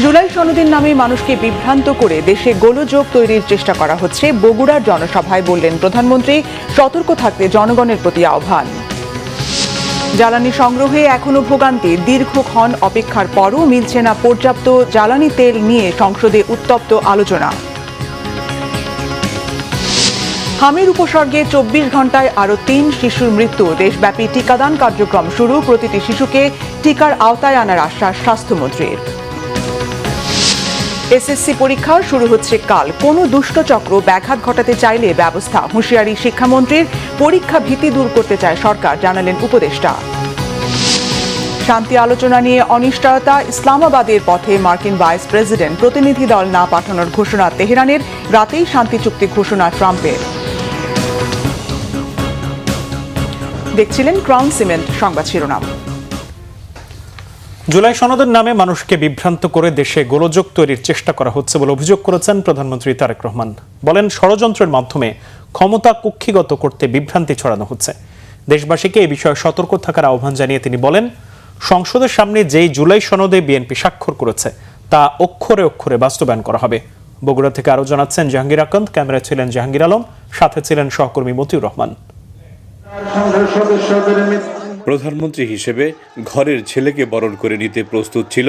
জুলাই সনদের নামে মানুষকে বিভ্রান্ত করে দেশে গোলযোগ তৈরির চেষ্টা করা হচ্ছে, বগুড়ার জনসভায় বললেন প্রধানমন্ত্রী। সতর্ক থাকতে জনগণের প্রতি আহ্বান। জ্বালানি সংগ্রহে এখনো ভোগান্তি, দীর্ঘক্ষণ অপেক্ষার পরও মিলছে না পর্যাপ্ত জ্বালানি তেল নিয়ে সংসদে উত্তপ্ত আলোচনা। হামের উপসর্গে 24 ঘন্টায় আরও 3 শিশুর মৃত্যু, দেশব্যাপী টিকাদান কার্যক্রম শুরু, প্রতিটি শিশুকে টিকার আওতায় আনার আশ্বাস স্বাস্থ্যমন্ত্রীর। এসএসসি পরীক্ষা শুরু হচ্ছে কাল, কোনো দুষ্টচক্র ব্যাঘাত ঘটাতে চাইলে ব্যবস্থা, হুঁশিয়ারি শিক্ষামন্ত্রীর। পরীক্ষা ভীতি দূর করতে চায় সরকার, জানালেন উপদেষ্টা। শান্তি আলোচনা নিয়ে অনিশ্চয়তা, ইসলামাবাদের পথে মার্কিন ভাইস প্রেসিডেন্ট। প্রতিনিধি দল না পাঠানোর ঘোষণা তেহরানের, রাতেই শান্তি চুক্তি ঘোষণা ট্রাম্পের। দেখছিলেন ক্রাউন সিমেন্ট সংবাদ শিরোনাম। জুলাই সনদের নামে মানুষকে বিভ্রান্ত করে দেশে গোলযোগ তৈরির চেষ্টা করা হচ্ছে বলে অভিযোগ করেছেন প্রধানমন্ত্রী তারেক রহমান। বলেন, ষড়যন্ত্রের মাধ্যমে ক্ষমতা কুক্ষিগত করতে বিভ্রান্তি ছড়ানো হচ্ছে। দেশবাসীকে এই বিষয়ে সতর্ক থাকার আহ্বান জানিয়ে তিনি বলেন, সংসদের সামনে যেই জুলাই সনদে বিএনপি স্বাক্ষর করেছে তা অক্ষরে অক্ষরে বাস্তবায়ন করা হবে। বগুড়া থেকে আরো জানাচ্ছেন জাহাঙ্গীর আকন্দ, ক্যামেরায় ছিলেন জাহাঙ্গীর আলম, সাথে ছিলেন সহকর্মী মতিউর রহমান। প্রধানমন্ত্রী হিসেবে ঘরের ছেলেকে বরণ করে নিতে প্রস্তুত ছিল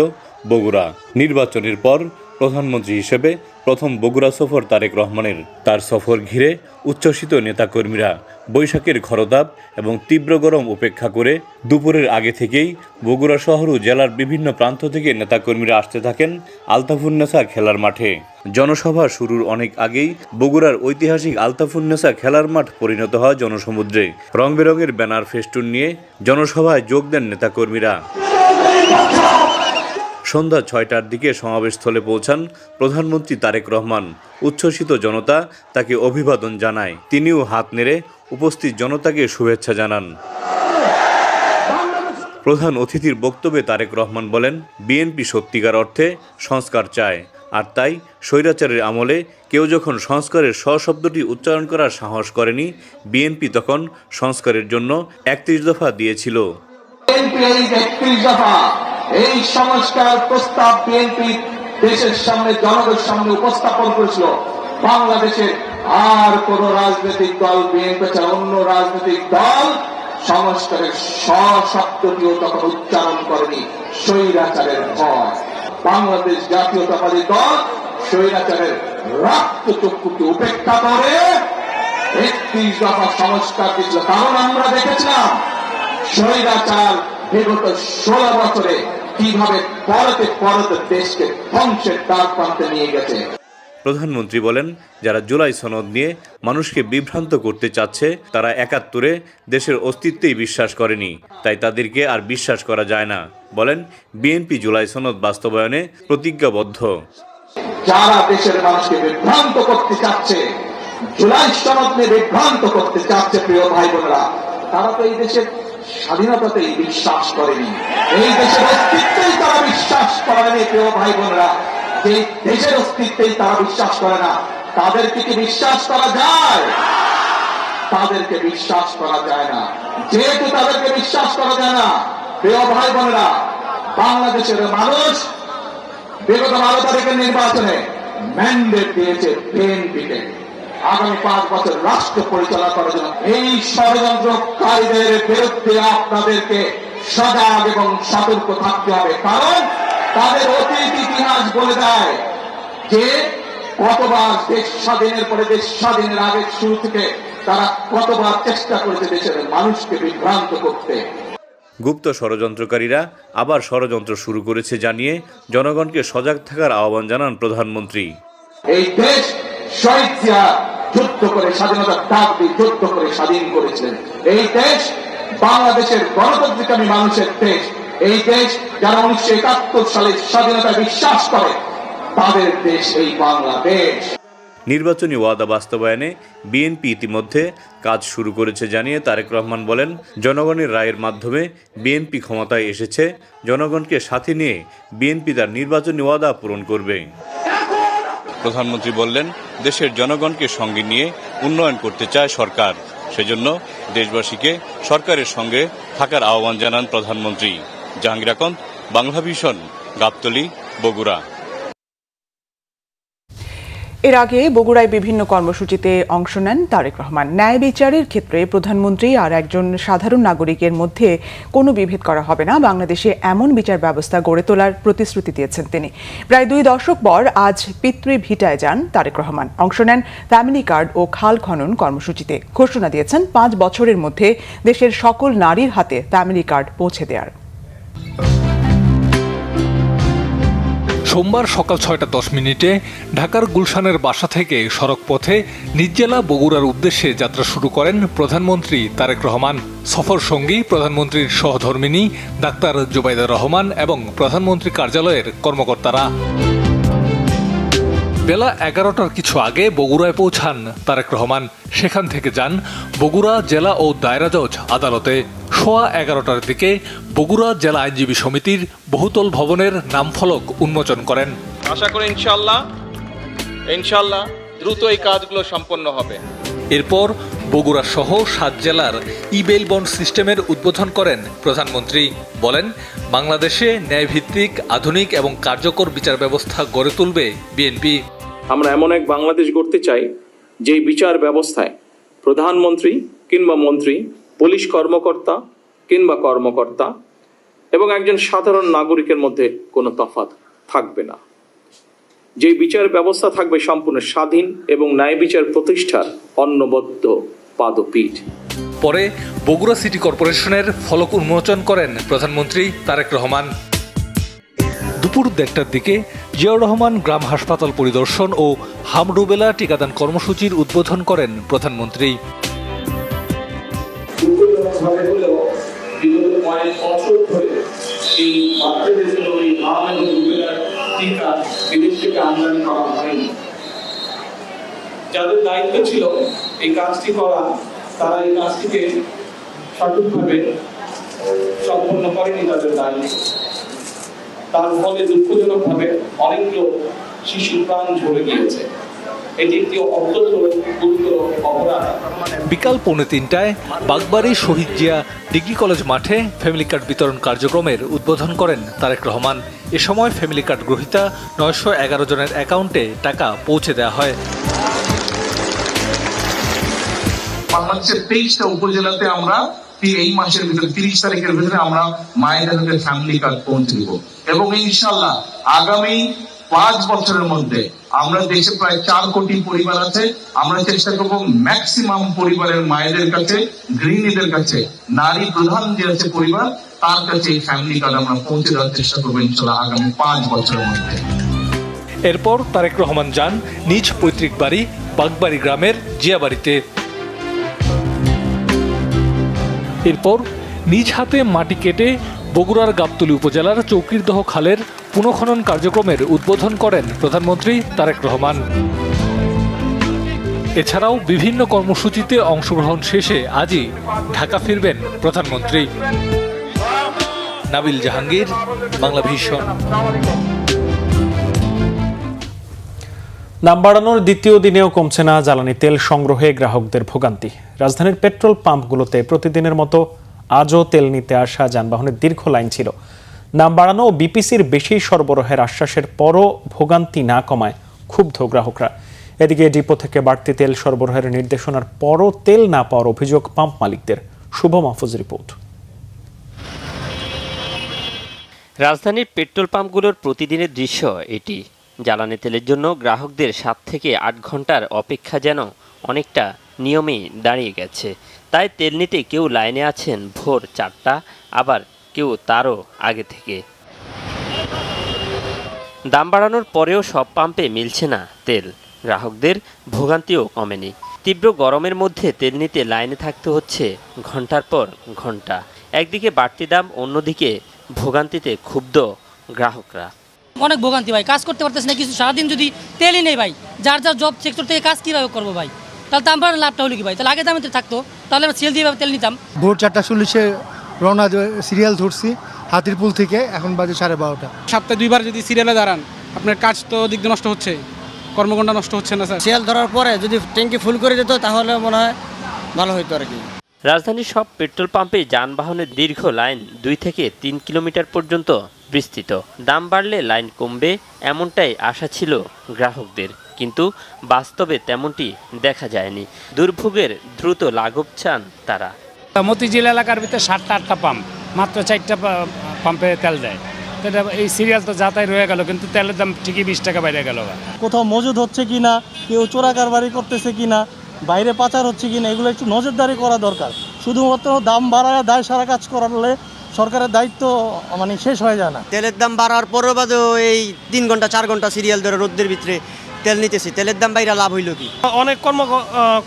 বগুড়া। নির্বাচনের পর প্রধানমন্ত্রী হিসেবে প্রথম বগুড়া সফর তারেক রহমানের। তার সফর ঘিরে উচ্ছ্বসিত নেতাকর্মীরা বৈশাখের ঘরতাপ এবং তীব্র গরম উপেক্ষা করে দুপুরের আগে থেকেই বগুড়া শহর ও জেলার বিভিন্ন প্রান্ত থেকে নেতাকর্মীরা আসতে থাকেন আলতাফুন্নেসা খেলার মাঠে। জনসভা শুরুর অনেক আগেই বগুড়ার ঐতিহাসিক আলতাফুন্নেসা খেলার মাঠ পরিণত হয় জনসমুদ্রে। রং বেরঙের ব্যানার ফেস্টুন নিয়ে জনসভায় যোগ দেন নেতাকর্মীরা। সন্ধ্যা 6টার দিকে সমাবেশস্থলে পৌঁছান প্রধানমন্ত্রী তারেক রহমান। উচ্ছ্বসিত জনতা তাকে অভিবাদন জানায়। তিনিও হাত নেড়ে উপস্থিত জনতাকে শুভেচ্ছা জানান। প্রধান অতিথির বক্তব্যে তারেক রহমান বলেন, বিএনপি সত্যিকার অর্থে সংস্কার চায়, আর তাই স্বৈরাচারের আমলে কেউ যখন সংস্কারের শব্দটি উচ্চারণ করার সাহস করেনি, বিএনপি তখন সংস্কারের জন্য 31 দফা দিয়েছিল। এই সংস্কার প্রস্তাব বিএনপি দেশের সামনে, জনগণের সামনে উপস্থাপন করেছিল। বাংলাদেশে আর কোন রাজনৈতিক দল, বিএনপি ছাড়া অন্য রাজনৈতিক দল সংস্কারের শব্দটিও তখন উচ্চারণ করেনি, স্বৈরাচারের ভয়। বাংলাদেশ জাতীয়তাবাদী দল স্বৈরাচারের রক্তচক্ষুকে উপেক্ষা করে 31 দফা সংস্কার দিয়েছিল। কারণ আমরা দেখেছিলাম স্বৈরাচার বিগত 16 বছরে কিভাবে পরতে পরতে দেশকে ধ্বংসের দ্বার প্রান্তে নিয়ে গেছে। প্রধানমন্ত্রী বলেন, যারা জুলাই সনদ নিয়ে মানুষকে বিভ্রান্ত করতে চাচ্ছে তারা 71-এ দেশের অস্তিত্বেই বিশ্বাস করেনি, তাই তাদেরকে আর বিশ্বাস করা যায় না। বলেন, বিএনপি জুলাই সনদ বাস্তবায়নে প্রতিজ্ঞাবদ্ধ। যারা দেশের মানুষকে বিভ্রান্ত করতে চাচ্ছে, জুলাই সনদ নিয়ে বিভ্রান্ত করতে চাচ্ছে, প্রিয় ভাই বোনেরা, তারা তো এই দেশের স্বাধীনতাতেই বিশ্বাস করেনি, এই দেশের অস্তিত্বেই তারা বিশ্বাস করেনি। প্রিয় ভাই বোনেরা, যে দেশের অস্তিত্বেই তারা বিশ্বাস করে না, তাদেরকে কি বিশ্বাস করা যায়? তাদেরকে বিশ্বাস করা যায় না। যেহেতু তাদেরকে বিশ্বাস করা যায় না, প্রিয় ভাই বোনেরা, বাংলাদেশের মানুষ বিগত 12 তারিখের নির্বাচনে ম্যান্ডেট দিয়েছে বিএনপিকে আগামী 5 বছর রাষ্ট্র পরিচালনা করার জন্য। এই ষড়যন্ত্রকারীদের বিরুদ্ধে আপনাদেরকে সজাগ এবং সতর্ক থাকতে হবে, কারণ তাদের অতীত ইতিহাস বলে দেয় যে কতবার দেশ স্বাধীনের পরে, দেশ স্বাধীনের আগে শুরু থেকে তারা কতবার চেষ্টা করেছে দেশের মানুষকে বিভ্রান্ত করতে। গুপ্ত ষড়যন্ত্রকারীরা আবার ষড়যন্ত্র শুরু করেছে জানিয়ে জনগণকে সজাগ থাকার আহ্বান জানান প্রধানমন্ত্রী। এই দেশ শহীদ জিয়া যুদ্ধ করে স্বাধীনতার ডাক দিয়ে যুদ্ধ করে স্বাধীন করেছিলেন। এই দেশ বাংলাদেশের গণতন্ত্রকামী মানুষের দেশ। এই দেশ যারা 1971 সালে স্বাধীনতায় বিশ্বাস করে, তাদের দেশ এই বাংলাদেশ। নির্বাচনী ওয়াদা বাস্তবায়নে বিএনপি ইতিমধ্যে কাজ শুরু করেছে জানিয়ে তারেক রহমান বলেন, জনগণের রায়ের মাধ্যমে বিএনপি ক্ষমতায় এসেছে, জনগণকে সাথে নিয়ে বিএনপি তার নির্বাচনী ওয়াদা পূরণ করবে। প্রধানমন্ত্রী বললেন, দেশের জনগণকে সঙ্গে নিয়ে উন্নয়ন করতে চায় সরকার, সেজন্য দেশবাসীকে সরকারের সঙ্গে থাকার আহ্বান জানান প্রধানমন্ত্রী। জাহাঙ্গীর আকন্দ, বাংলা ভিশন, গাবতলী, বগুড়া। এর আগে বগুড়ায় বিভিন্ন কর্মসূচিতে অংশ নেন তারেক রহমান। ন্যায় বিচারের ক্ষেত্রে প্রধানমন্ত্রী আর একজন সাধারণ নাগরিকের মধ্যে কোনো বিভেদ করা হবে না, বাংলাদেশে এমন বিচার ব্যবস্থা গড়ে তোলার প্রতিশ্রুতি দিয়েছেন তিনি। প্রায় 2 দশক পর আজ পিতৃভিটায় যান তারেক রহমান। অংশ নেন ফ্যামিলি কার্ড ও খাল খনন কর্মসূচিতে। ঘোষণা দিয়েছেন 5 বছরের মধ্যে দেশের সকল নারীর হাতে ফ্যামিলি কার্ড পৌঁছে দেওয়ার। সোমবার সকাল 6:10 ঢাকার গুলশানের বাসা থেকে সড়ক পথে নিজ জেলা বগুড়ার উদ্দেশ্যে যাত্রা শুরু করেন প্রধানমন্ত্রী তারেক রহমান। সফর সঙ্গী প্রধানমন্ত্রীর সহধর্মিণী ডাক্তার জুবাইদা রহমান এবং প্রধানমন্ত্রী কার্যালয়ের কর্মকর্তারা। বেলা 11টার কিছু আগে বগুড়ায় পৌঁছান তারেক রহমান। সেখান থেকে যান বগুড়া জেলা ও দায়রা জজ আদালতে। 11:15টার দিকে বগুড়া জেলা আইনজীবী সমিতির বহুতল ভবনের নামফলক উন্মোচন করেন। আশা করি ইনশাল্লাহ দ্রুত এই কাজগুলো সম্পন্ন হবে। এরপর বগুড়া সহ 7 জেলার ই-বেইল বন্ড সিস্টেমের উদ্বোধন করেন প্রধানমন্ত্রী। বলেন, বাংলাদেশে ন্যায়ভিত্তিক, আধুনিক এবং কার্যকর বিচার ব্যবস্থা গড়ে তুলবে বিএনপি। আমরা এমন এক বাংলাদেশ গড়তে চাই যেই বিচার ব্যবস্থায় প্রধানমন্ত্রী কিংবা মন্ত্রী, পুলিশ কর্মকর্তা কিংবা কর্মকর্তা এবং একজন সাধারণ নাগরিকের মধ্যে কোনো তফাৎ থাকবে না। যেই বিচার ব্যবস্থা থাকবে সম্পূর্ণ স্বাধীন এবং ন্যায় বিচার প্রতিষ্ঠার অন্নবদ্ধ পাদপীঠ। পরে বগুড়া সিটি কর্পোরেশনের ফলক উন্মোচন করেন প্রধানমন্ত্রী তারেক রহমান। দুপুর 1টার দিকে জিয়াউর রহমান গ্রাম হাসপাতাল পরিদর্শন ও হামরুবেলা টিকাদান কর্মসূচির উদ্বোধন করেন প্রধানমন্ত্রী। যাদের দায়িত্ব ছিল এই কাজটি করা, তারা এই কাজটিকে সঠিকভাবে সম্পন্ন করেনি তাদের দায়িত্ব। তার ফলে দুঃখজনকভাবে অনেকগুলো শিশুর প্রাণ ঝরে গিয়েছে। এটি একটি অত্যন্ত গুরুতর অপরাধ। বিকাল 2:45টায় বাগবাড়ি শহীদ জিয়া ডিগ্রি কলেজ মাঠে ফ্যামিলি কার্ড বিতরণ কার্যক্রমের উদ্বোধন করেন তারেক রহমান। এ সময় ফ্যামিলি কার্ড গ্রহীতা 911 জনের অ্যাকাউন্টে টাকা পৌঁছে দেওয়া হয়। বাংলাদেশের 23টা উপজেলাতে আমরা এই মাসের ভিতরে 30 তারিখের ভিতরে আমরা মায়েদের হাতে ফ্যামিলি কার্ড পৌঁছে দিব এবং ইনশাআল্লাহ আগামী 5 বছরের মধ্যে আমরা দেশে প্রায় 4 কোটি পরিবার আছে, আমরা চেষ্টা করবো ম্যাক্সিমাম পরিবারের মায়েদের কাছে, গৃহিণীদের কাছে, নারী প্রধান যে আছে পরিবার, তার কাছে এই ফ্যামিলি কার্ড আমরা পৌঁছে দেওয়ার চেষ্টা করবো ইনশাআল্লাহ আগামী 5 বছরের মধ্যে। এরপর তারেক রহমান যান নিজ পৈতৃক বাড়ি বাগবাড়ি গ্রামের জিয়াবাড়িতে। এরপর নিজ হাতে মাটি কেটে বগুড়ার গাবতলী উপজেলার চৌকিরদহ খালের পুনঃখনন কার্যক্রমের উদ্বোধন করেন প্রধানমন্ত্রী তারেক রহমান। এছাড়াও বিভিন্ন কর্মসূচিতে অংশগ্রহণ শেষে আজই ঢাকা ফিরবেন প্রধানমন্ত্রী। নাবিল জাহাঙ্গীর, বাংলা ভিশন। দাম বাড়ানোর দ্বিতীয় দিনেও কমছে না জ্বালানি তেল সংগ্রহে গ্রাহকদের ভোগান্তি। রাজধানীর পেট্রোল পাম্পগুলোতে প্রতিদিনের মতো আজও তেল নিতে আসা যানবাহনের দীর্ঘ লাইন ছিল। দাম বাড়ানো ও বিপিসির বেশি সরবরাহের আশ্বাসের পরও ভোগান্তি না কমায় ক্ষুব্ধ গ্রাহকরা। এদিকে ডিপো থেকে বাড়তি তেল সরবরাহের নির্দেশনার পরও তেল না পাওয়ার অভিযোগ পাম্প মালিকদের। শুভ মাহফুজ রিপোর্ট। রাজধানীর পেট্রোল পাম্পগুলোর প্রতিদিনের দৃশ্য এটি। জ্বালানি তেলের জন্য গ্রাহকদের 7 থেকে 8 ঘন্টার অপেক্ষা যেন অনেকটা নিয়মেই দাঁড়িয়ে গেছে। তাই তেল নিতে কেউ লাইনে আছেন ভোর 4টা, আবার কেউ তারও আগে থেকে। দাম বাড়ানোর পরেও সব পাম্পে মিলছে না তেল, গ্রাহকদের ভোগান্তিও কমেনি। তীব্র গরমের মধ্যে তেল নিতে লাইনে থাকতে হচ্ছে ঘন্টার পর ঘন্টা। একদিকে বাড়তি দাম, অন্যদিকে ভোগান্তিতে ক্ষুব্ধ গ্রাহকরা। অনেক ভোগান্তি ভাই, কাজ করতে পারতেছে না কিছু। সারাদিন যদি তেলই নেই ভাই, যার যার জব সেক্টর থেকে কাজ কীভাবে করবো ভাই? তাহলে দাম বাড়ানোর লাভটা হলো কি ভাই? তাহলে আগে দামে থাকতো, তাহলে আমরা সেল দিয়ে তেল নিতাম। ভোর 4:40 রওনা সিরিয়াল ধরছি হাতিরপুল থেকে, এখন বাজে 12:30। সপ্তাহে 2 বার যদি সিরিয়ালে দাঁড়ান, আপনার কাজ তো দিক দিয়ে নষ্ট হচ্ছে, কর্মঘণ্টা নষ্ট হচ্ছে না স্যার। সিরিয়াল ধরার পরে যদি ট্যাঙ্কি ফুল করে দিত তাহলে মনে হয় ভালো হইতো আর কি। রাজধানীর সব পেট্রোল পাম্পে যানবাহনের দীর্ঘ লাইন 2 থেকে 3 কিলোমিটার পর্যন্ত বিস্তৃত। দাম বাড়লে লাইন কমবে এমনটাই আশা ছিল গ্রাহকদের, কিন্তু বাস্তবে তেমনটি দেখা যায়নি। দুর্ভোগের দ্রুত লাঘব চান তারা। মতিঝিল এলাকার ভিতরে 7টা-8টা পাম্প, মাত্র 4টা পাম্পে তেল দেয়। এটা এই সিরিয়াল তো যাতাই রয়ে গেল, কিন্তু তেলের দাম ঠিকই 20 টাকা বাইরে গেল। কোথাও মজুদ হচ্ছে কিনা, কেউ চোরা কারবারি করতেছে কিনা, বাইরে পাচার হচ্ছে কিনা, এগুলো একটু নজরদারি করা দরকার। শুধুমাত্র দাম বাড়ায় দায় সারা কাজ করালে সরকারের দায়িত্ব শেষ হয়ে যায় না। তেলের দাম বাড়ার পরেও বাদেও এই 3 ঘন্টা 4 ঘন্টা সিরিয়াল ধরে রোদ্রের ভিতরে তেল নিতেছি, তেলের দাম বাইরে লাভ হইল কি? অনেক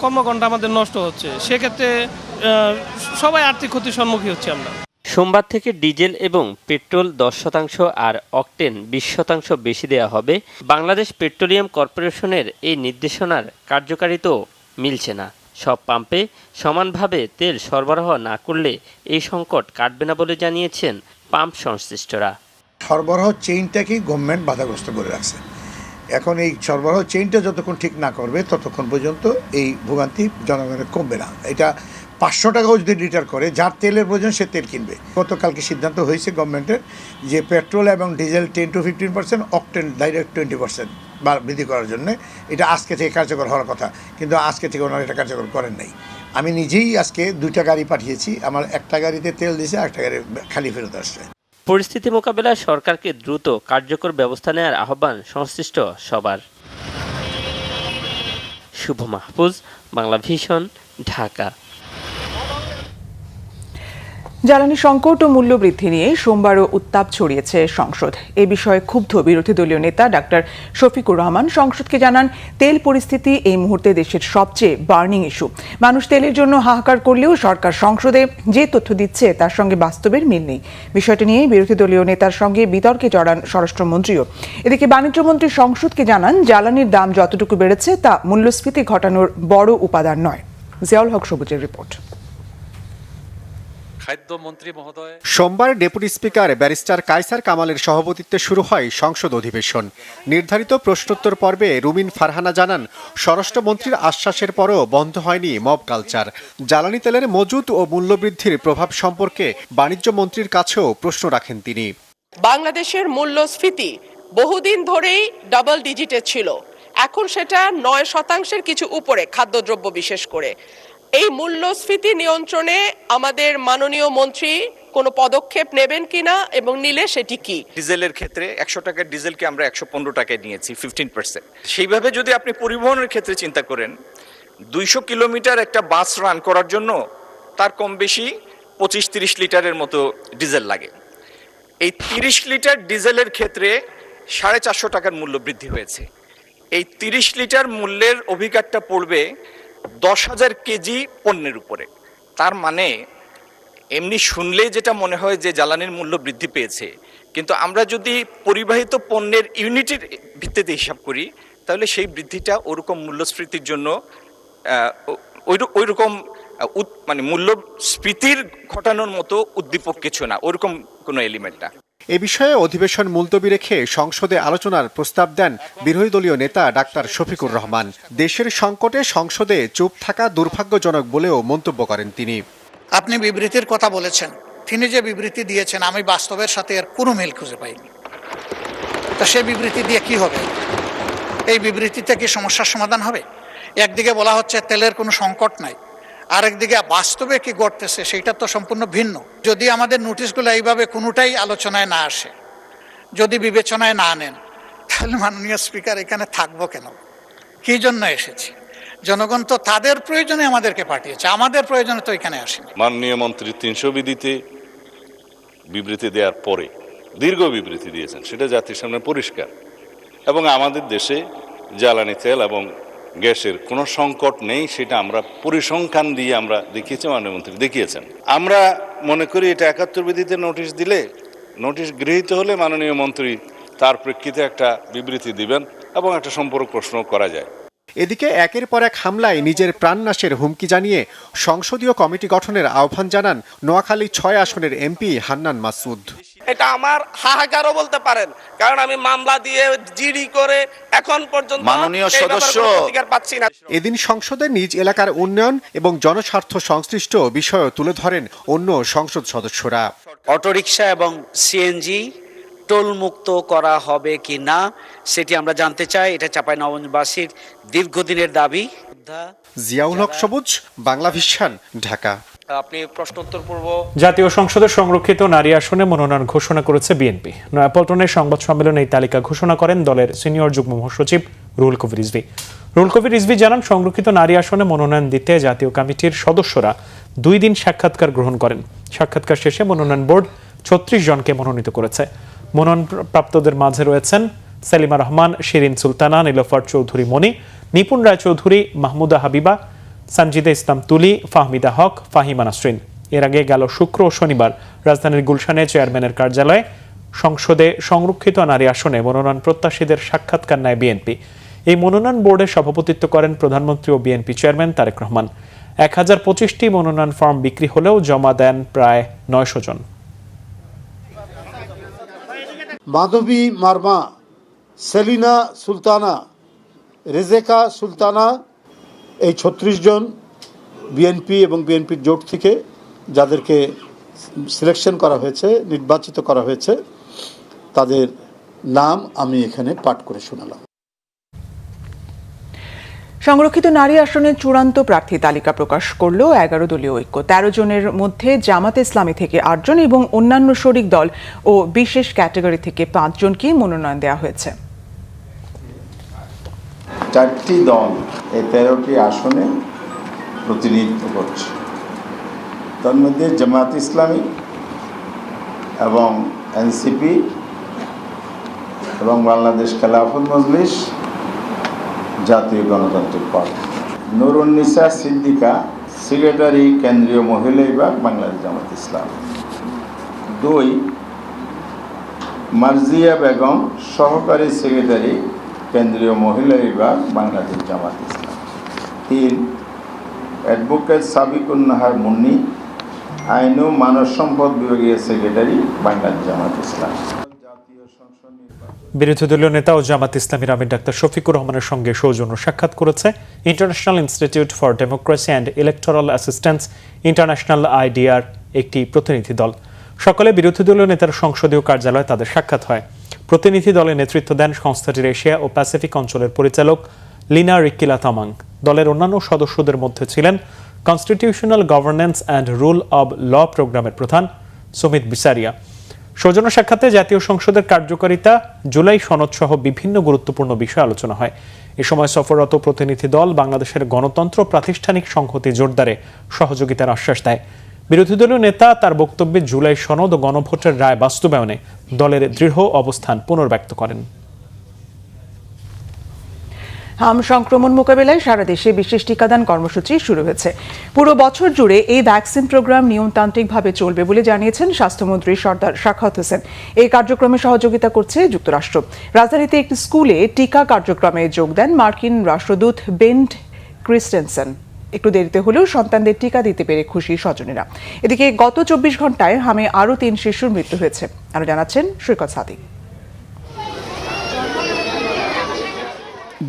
কর্মঘণ্টা আমাদের নষ্ট হচ্ছে, সেক্ষেত্রে সবাই আর্থিক ক্ষতির সম্মুখীন হচ্ছে আমরা। সোমবার থেকে ডিজেল এবং পেট্রোল 10% আর অকটেন 20% বেশি দেওয়া হবে। বাংলাদেশ পেট্রোলিয়াম কর্পোরেশনের এই নির্দেশনার কার্যকারিতাও মিলছে না। সব পাম্পে সমানভাবে তেল সরবরাহ না করলে এই সংকট কাটবে না বলে জানিয়েছেন পাম্প সংশ্লিষ্টরা। সরবরাহ চেইনটাকেই গভর্নমেন্ট বাধাগ্রস্ত করে রাখছে। এখন এই সরবরাহ চেইনটা যতক্ষণ ঠিক না করবে ততক্ষণ পর্যন্ত এই ভোগান্তি জনগণের কমবে না। এটা 500 টাকাও যদি লিটার করে, যার তেলের প্রয়োজন সে তেল কিনবে। গতকালকে সিদ্ধান্ত হয়েছে গভর্নমেন্টের যে পেট্রোল এবং ডিজেল 10-15%, অকটেন ডাইরেক্ট 20% বৃদ্ধি করার জন্য। এটা আজকে থেকে কার্যকর হওয়ার কথা, কিন্তু আজকে থেকে ওনারা এটা কার্যকর করেন নাই। আমি নিজেই আজকে 2টা গাড়ি পাঠিয়েছি, আমার একটা গাড়িতে তেল দিয়েছে, একটা গাড়ি খালি ফেরত আসছে। পরিস্থিতি মোকাবেলায় সরকারকে দ্রুত কার্যকর ব্যবস্থা নেওয়ার আহ্বান সংশ্লিষ্ট সবার। শুভ মাহফুজ, বাংলা ভিশন, ঢাকা। জ্বালানি সংকট ও মূল্যবৃদ্ধি নিয়ে সোমবারও উত্তাপ ছড়িয়েছে সংসদ। এ বিষয়ে ক্ষুব্ধ বিরোধী দলীয় নেতা ডাক্তার শফিকুর রহমান সংসদকে জানান, তেল পরিস্থিতি এই মুহূর্তে দেশের সবচেয়ে বার্নিং ইস্যু। মানুষ তেলের জন্য হাহাকার করলেও সরকার সংসদে যে তথ্য দিচ্ছে তার সঙ্গে বাস্তবের মিল নেই। বিষয়টি নিয়ে বিরোধী দলীয় নেতার সঙ্গে বিতর্কে জড়ান স্বরাষ্ট্রমন্ত্রীও। এদিকে বাণিজ্যমন্ত্রী সংসদকে জানান, জ্বালানির দাম যতটুকু বেড়েছে তা মূল্যস্ফীতি ঘটানোর বড় উপাদান নয়। জিয়াউল হক সবুজের রিপোর্ট। সোমবার ডেপুটি স্পিকার ব্যারিস্টার কায়সার কামালের সভাপতিত্বে শুরু হয় সংসদ অধিবেশন। নির্ধারিত প্রশ্নোত্তর পর্বে রুমিন ফারহানা জানান, স্বরাষ্ট্রমন্ত্রীর আশ্বাসের পরও বন্ধ হয়নি মব কালচার। জ্বালানি তেলের মজুদ ও মূল্যবৃদ্ধির প্রভাব সম্পর্কে বাণিজ্য মন্ত্রীর কাছেও প্রশ্ন রাখেন তিনি। বাংলাদেশের মূল্যস্ফীতি বহুদিন ধরেই ডাবল ডিজিটে ছিল, এখন সেটা 9% কিছু উপরে, খাদ্যদ্রব্য বিশেষ করে। এই মূল্যস্ফীতি নিয়ন্ত্রণে আমাদের মাননীয় মন্ত্রী কোনো পদক্ষেপ নেবেন কিনা এবং নিলে সেটি কি? ডিজেলের ক্ষেত্রে 100 টাকার ডিজেলকে আমরা 115 টাকায় নিয়েছি, 15%। সেইভাবে যদি আপনি পরিবহনের ক্ষেত্রে চিন্তা করেন, 200 কিলোমিটার একটা বাস রান করার জন্য তার কম বেশি 25-30 লিটারের মতো ডিজেল লাগে। এই 30 লিটার ডিজেলের ক্ষেত্রে 450 টাকার মূল্য বৃদ্ধি হয়েছে। এই 30 লিটার মূল্যের অভিঘাতটা পড়বে 10,000 কেজি পণ্যের উপরে। তার মানে এমনি শুনলেই যেটা মনে হয় যে জ্বালানির মূল্য বৃদ্ধি পেয়েছে, কিন্তু আমরা যদি পরিবাহিত পণ্যের ইউনিটের ভিত্তিতে হিসাব করি তাহলে সেই বৃদ্ধিটা ওরকম মূল্যস্ফীতির জন্য ওইরকম মানে মূল্যস্ফীতির ঘটানোর মতো উদ্দীপক কিছু না, ওরকম কোনো এলিমেন্ট না। এ বিষয়ে অধিবেশন মুলতবি রেখে সংসদে আলোচনার প্রস্তাব দেন বিরোধী দলীয় নেতা ডাক্তার শফিকুর রহমান। দেশের সংকটে সংসদে চুপ থাকা দুর্ভাগ্যজনক বলেও মন্তব্য করেন তিনি। আপনি বিবৃতির কথা বলেছেন, তিনি যে বিবৃতি দিয়েছেন আমি বাস্তবের সাথে এর কোনো মিল খুঁজে পাইনি। তা সে বিবৃতি দিয়ে কি হবে? এই বিবৃতিতে কি সমস্যার সমাধান হবে? একদিকে বলা হচ্ছে তেলের কোনো সংকট নাই, আরেকদিকে বাস্তবে কি ঘটতেছে সেটা তো সম্পূর্ণ ভিন্ন। যদি আমাদের নোটিশগুলো এইভাবে কোনোটাই আলোচনায় না আসে, যদি বিবেচনায় না নেন, তাহলে মাননীয় স্পিকার এখানে থাকবো কেন? কি জন্য এসেছি? জনগণ তো তাদের প্রয়োজনে আমাদেরকে পাঠিয়েছে, আমাদের প্রয়োজনে তো এখানে আসেনি। মাননীয় মন্ত্রী 300 বিধিতে বিবৃতি দেওয়ার পরে দীর্ঘ বিবৃতি দিয়েছেন, সেটা জাতির সামনে পরিষ্কার। এবং আমাদের দেশে জ্বালানি তেল এবং গ্যাসের কোনো সংকট নেই, সেটা আমরা পরিসংখ্যান দিয়ে আমরা দেখিয়েছি, মাননীয় মন্ত্রী দেখিয়েছেন। আমরা মনে করি এটা 71 বিধিতে নোটিশ দিলে, নোটিশ গৃহীত হলে মাননীয় মন্ত্রী তার প্রেক্ষিতে একটা বিবৃতি দিবেন এবং একটা সম্পর্ক প্রশ্ন করা যায়। এদিকে একের পর এক হামলায় নিজের প্রাণনাশের হুমকি জানিয়ে সংসদীয় কমিটি গঠনের আহ্বান জানান নোয়াখালী 6 আসনের এমপি হান্নান মাসুদ। এটা আমার হাহাকারও বলতে পারেন, কারণ আমি মামলা দিয়ে জিডি করে এখন পর্যন্ত মাননীয় সদস্য পাচ্ছি না। এদিন সংসদে নিজ এলাকার উন্নয়ন এবং জনস্বার্থ সংশ্লিষ্ট বিষয় তুলে ধরেন অন্য সংসদ সদস্যরা। অটোরিকশা এবং সিএনজি টোল মুক্ত করা হবে কি না সেটি আমরা জানতে চাই। এটা চাঁপাইনবাবগঞ্জবাসীর দীর্ঘদিনের দাবি। জিয়াউল হক সবুজ, বাংলা ভিশন, ঢাকা। আপনি প্রশ্নোত্তর পূর্ব জাতীয় সংসদের সংরক্ষিত নারী আসনে মনোনয়ন ঘোষণা করেছে বিএনপি। নয়াপল্টনের সংবাদ সম্মেলনে এই তালিকা ঘোষণা করেন দলের সিনিয়র যুগ্ম মহাসচিব রুহুল কবির রিজভী। রুহুল কবির রিজভী জানান, সংরক্ষিত নারী আসনে মনোনয়ন দিতে জাতীয় কমিটির সদস্যরা 2 দিন সাক্ষাৎকার গ্রহণ করেন। সাক্ষাৎকার শেষে মনোনয়ন বোর্ড 36 জনকে মনোনীত করেছে। মনোনয়নপ্রাপ্তদের মাঝে রয়েছেন সেলিমা রহমান, শিরিন সুলতানা, নীলোফার চৌধুরী মনি, নিপুণ রায় চৌধুরী, মাহমুদা হাবিবা, সঞ্জিদা ইসলাম তুলি, ফাহমিদা হক, ফাহিমা নাসরিন। এর আগে গেল শুক্র ও শনিবার রাজধানীর গুলশানে চেয়ারম্যানের কার্যালয়ে সংসদে সংরক্ষিত নারী আসনে মনোনয়ন প্রত্যাশীদের সাক্ষাৎকার নেয় বিএনপি। এই মনোনয়ন বোর্ডের সভাপতিত্ব করেন প্রধানমন্ত্রী ও বিএনপি চেয়ারম্যান তারেক রহমান। 1025টি মনোনয়ন ফর্ম বিক্রি হলেও জমা দেন প্রায় 900 জন। মাধবী মার্মা, সেলিনা সুলতানা, রেজেকা সুলতানা, এই 36 জন বিএনপি এবং বিএনপির জোট থেকে যাদেরকে সিলেকশন করা হয়েছে, নির্বাচিত করা হয়েছে, তাদের নাম আমি এখানে পাঠ করে শোনালাম। সংরক্ষিত নারী আসনের চূড়ান্ত প্রার্থী তালিকা প্রকাশ করল 11 দলীয় ঐক্য। 13 জনের মধ্যে জামাতে ইসলামী থেকে 8 জন এবং অন্যান্য শরিক দল ও বিশেষ ক্যাটাগরি থেকে 5 জনকে মনোনয়ন দেওয়া হয়েছে। 4টি দল এই 13টি আসনে প্রতিনিধিত্ব করছে। তার মধ্যে জামাত ইসলামী এবং এনসিপি এবং বাংলাদেশ খেলাফত মজলিস, জাতীয় গণতান্ত্রিক পার্টি। নুরুন্নিসা সিদ্দিকা, সেক্রেটারি, কেন্দ্রীয় মহিলা বিভাগ, বাংলাদেশ জামাত ইসলাম। 2 মার্জিয়া বেগম, সহকারী সেক্রেটারি, কেন্দ্রীয় মহিলা বিভাগ, বাংলাদেশ জামাত ইসলাম। 3 অ্যাডভোকেট সাবিকুন নাহার মুন্নি, আইন ও মানব সম্পদ বিভাগীয় সেক্রেটারি, বাংলাদেশ জামাত ইসলাম। বিরোধী দলীয় নেতা ও জামাত ইসলামীর আমির ডাক্তার শফিকুর রহমানের সঙ্গে সৌজন্য সাক্ষাৎ করেছে international institute for democracy and electoral assistance international IDR একটি প্রতিনিধি দল। সকালে বিরোধী দলীয় নেতার সংসদীয় কার্যালয়ে তাদের সাক্ষাৎ হয়। প্রতিনিধি দলে নেতৃত্ব দেন সংস্থাটির এশিয়া ও প্যাসিফিক অঞ্চলের পরিচালক লিনা রিকিলা তামাং। দলের অন্যান্য সদস্যদের মধ্যে ছিলেন constitutional governance and rule of law প্রোগ্রামের প্রধান সুমিত বিসারিয়া। সৌজন্য সাক্ষাতে জাতীয় সংসদের কার্যকারিতা, জুলাই সনদ সহ বিভিন্ন গুরুত্বপূর্ণ বিষয় আলোচনা হয়। এ সময় সফররত প্রতিনিধি দল বাংলাদেশের গণতন্ত্র প্রাতিষ্ঠানিক সংহতি জোরদারে সহযোগিতার আশ্বাস দেয়। বিরোধী দলীয় নেতা তার বক্তব্যে জুলাই সনদ ও গণভোটের রায় বাস্তবায়নে দলের দৃঢ় অবস্থান পুনর্ব্যক্ত করেন। হাম সংক্রমণ মোকাবেলায় সারা দেশে বিশেষ টিকাদান কর্মসূচি শুরু হয়েছে। পুরো বছর জুড়ে এই ভ্যাকসিন প্রোগ্রাম নিয়মতান্ত্রিকভাবে চলবে বলে জানিয়েছেন স্বাস্থ্যমন্ত্রী সর্দার সাখাওয়াত হোসেন। এই কার্যক্রমে সহযোগিতা করছে যুক্তরাষ্ট্র। রাজধানীতে একটি স্কুলে টিকা কার্যক্রমে যোগ দেন মার্কিন রাষ্ট্রদূত বেন ক্রিস্টেনসেন। একটু দেরিতে হলেও সন্তানদের টিকা দিতে পেরে খুশি স্বজনেরা। এদিকে গত 24 ঘন্টায় হামে আরও 3 শিশুর মৃত্যু হয়েছে। আরও জানাচ্ছেন সৈকত সাদিক।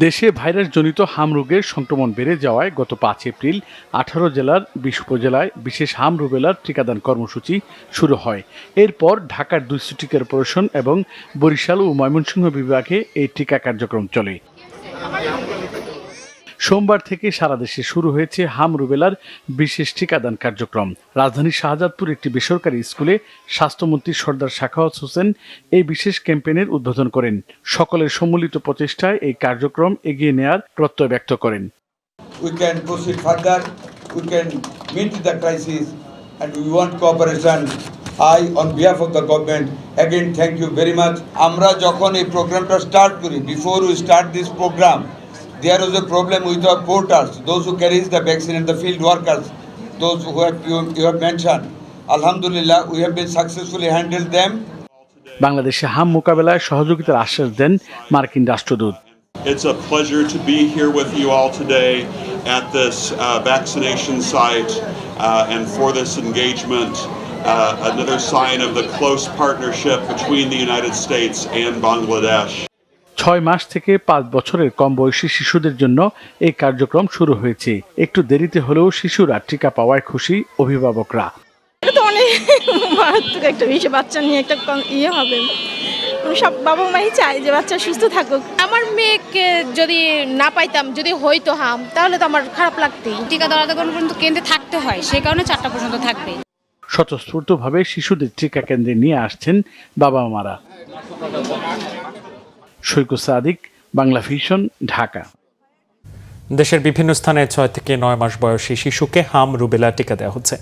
দেশে ভাইরাসজনিত হাম রোগের সংক্রমণ বেড়ে যাওয়ায় গত 5 এপ্রিল 18 জেলার 20 উপজেলায় বিশেষ হাম রুবেলার টিকাদান কর্মসূচি শুরু হয়। এরপর ঢাকার 2 সিটি কর্পোরেশন এবং বরিশাল ও ময়মনসিংহ বিভাগে এই টিকা কার্যক্রম চলে। সোমবার থেকে সারা দেশে শুরু হয়েছে হাম রুবেলার বিশেষ টিকাদান কার্যক্রম। রাজধানীর শাহজাদপুর একটি বেসরকারি স্কুলে স্বাস্থ্যমন্ত্রী সর্দার সাখাওয়াত হোসেন এই বিশেষ ক্যাম্পেইনের উদ্বোধন করেন। সকলের সম্মিলিত প্রচেষ্টায় এই কার্যক্রম এগিয়ে নেয়ার প্রত্যয় ব্যক্ত করেন। We can proceed further, we can meet the crisis and we want cooperation. I on behalf of the government again thank you very much. আমরা যখন এই প্রোগ্রামটা স্টার্ট করি, before we start this program, there was a problem with our porters, those who carries the vaccine and the field workers, those who you have mentioned. Alhamdulillah, we have been successfully handled them. বাংলাদেশে হাম মোকাবেলায় সহযোগিতার আশ্বাস দেন মার্কিন রাষ্ট্রদূত। It's a pleasure to be here with you all today at this vaccination site and for this engagement, another sign of the close partnership between the United States and Bangladesh. 6 মাস থেকে 5 বছরের কম বয়সী শিশুদের জন্য এই কার্যক্রম শুরু হয়েছে। একটু দেরিতে হলেও শিশুরা টিকা পাওয়ায় খুশি অভিভাবকরা। এটা তো অনেক মারাত্মক একটা বিষয়, বাচ্চা নিয়ে একটা ইয়ে হবে, সব বাবা মাই চায় যে বাচ্চা সুস্থ থাকুক। আমার মেয়েকে যদি না পাইতাম, যদি হইতো হাম, তাহলে তো আমার খারাপ লাগতই। টিকা দেওয়ার পর্যন্ত কেন্দ্রে থাকতে হয়, সেই কারণে 4টা পর্যন্ত থাকবে। স্বতঃস্ফূর্তভাবে শিশুদের টিকা কেন্দ্রে নিয়ে আসছেন বাবা মারা। সৈকত সাদিক, বাংলা ভিশন, ঢাকা। দেশের বিভিন্ন স্থানে 6 থেকে 9 মাস বয়সী শিশুকে হাম রুবেলা টিকা দেওয়া হচ্ছে।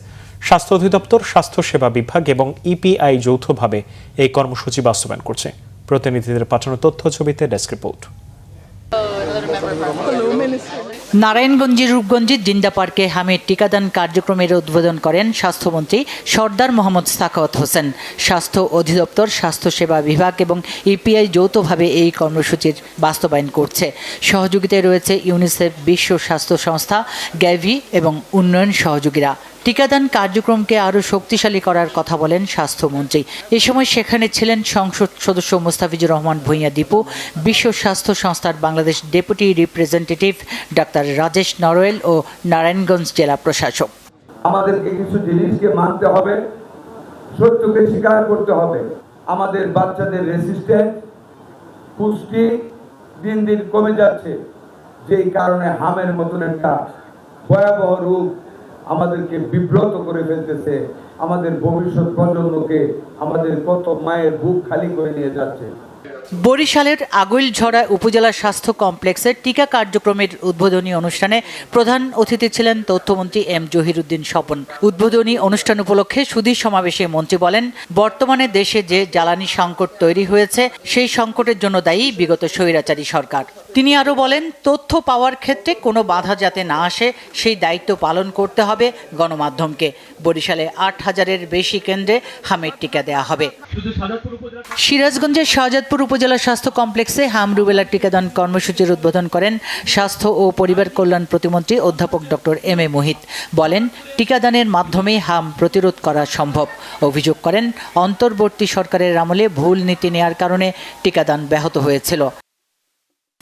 স্বাস্থ্য অধিদপ্তর, স্বাস্থ্য সেবা বিভাগ এবং ইপিআই যৌথভাবে এই কর্মসূচি বাস্তবায়ন করছে। প্রতিনিধিদের পাঠানো তথ্য ছবিতে ডেস্ক রিপোর্ট। নারায়ণগঞ্জের রূপগঞ্জের জিন্দা পার্কে হামের টিকাদান কার্যক্রমের উদ্বোধন করেন স্বাস্থ্যমন্ত্রী সর্দার মোহাম্মদ সাখাওয়াত হোসেন। স্বাস্থ্য অধিদপ্তর, স্বাস্থ্য সেবা বিভাগ এবং ইপিআই যৌথভাবে এই কর্মসূচির বাস্তবায়ন করছে। সহযোগিতায় রয়েছে ইউনিসেফ, বিশ্ব স্বাস্থ্য সংস্থা, গ্যাভি এবং উন্নয়ন সহযোগীরা। টিকাদান কার্যক্রমকে আরও শক্তিশালী করার কথা বলেন স্বাস্থ্যমন্ত্রী। এ সময় সেখানে ছিলেন সংসদ সদস্য মোস্তাফিজুর রহমান ভূঁইয়া দীপু, বিশ্ব স্বাস্থ্য সংস্থার Bangladesh deputy representative doctor Rajesh Narwal ও নারায়ণগঞ্জ জেলা প্রশাসক। আমাদেরকে কিছু জিনিসকে মানতে হবে, সত্যকে স্বীকার করতে হবে। আমাদের বাচ্চাদের রেসিস্ট্যান্স, পুষ্টি দিন দিন কমে যাচ্ছে, যেই কারণে হামের মতন একটা ভয়াবহ রোগ আমাদেরকে বিব্রত করে ফেলতেছে। আমাদের ভবিষ্যৎ প্রজন্মকে, আমাদের কত মায়ের বুক খালি করে নিয়ে যাচ্ছে। বরিশালের আগৈলঝড়া উপজেলা স্বাস্থ্য কমপ্লেক্সের টিকা কার্যক্রমের উদ্বোধনী অনুষ্ঠানে প্রধান অতিথি ছিলেন তথ্যমন্ত্রী এম জহিরুদ্দিন স্বপন। উদ্বোধনী অনুষ্ঠান উপলক্ষে সুধী সমাবেশে মন্ত্রী বলেন, বর্তমানে দেশে যে জ্বালানি সংকট তৈরি হয়েছে, সেই সংকটের জন্য দায়ী বিগত স্বৈরাচারী সরকার। তিনি আরও বলেন, তথ্য পাওয়ার ক্ষেত্রে কোনো বাধা যাতে না আসে, সেই দায়িত্ব পালন করতে হবে গণমাধ্যমকে। বরিশালে 8,000-এর বেশি কেন্দ্রে হামের টিকা দেওয়া হবে। সিরাজগঞ্জের শাহজাদপুর উপজেলা স্বাস্থ্য কমপ্লেক্সে হাম রুবেলা টিকাদান কর্মসূচির উদ্বোধন করেন স্বাস্থ্য ও পরিবার কল্যাণ প্রতিমন্ত্রী অধ্যাপক ডক্টর এম এ মোহিত। বলেন, টিকাদানের মাধ্যমে হাম প্রতিরোধ করা সম্ভব। অভিযোগ করেন, অন্তর্বর্তী সরকারের আমলে ভুল নীতি নেয়ার কারণে টিকাদান ব্যাহত হয়েছিল।